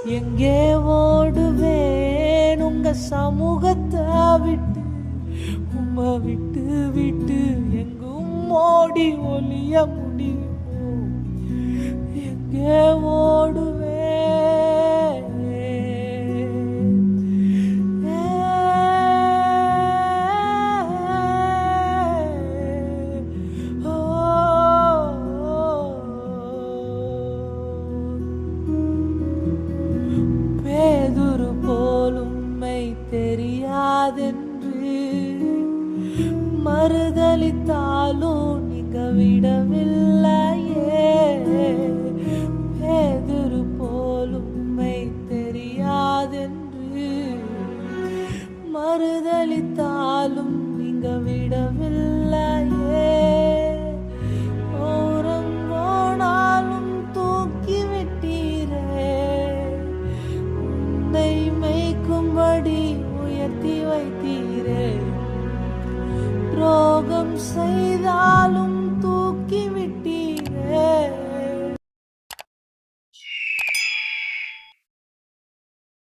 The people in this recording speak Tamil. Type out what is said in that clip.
எங்கே ஓடுவேன் உங்க சமூகத்தை விட்டு, உம்மை விட்டு விட்டு எங்கும் ஓடி ஒளிய முடியுமோ? எங்கே ஓடுவேன்? பேதுரு போலும்மை தெரியாதென்று மறுதலித்தாலும் நீங்க விடவில்லையே. பேதுரு போலும்மை தெரியாதென்று மறுதலித்தாலும் நீங்க விடவில்லையே. ஓரங்கோணாலும் தூக்கி விட்டீரே, உன்னை மேய்க்கும்படி உயர்த்தி வைத்தீரே. துரோகம் செய்தாலும்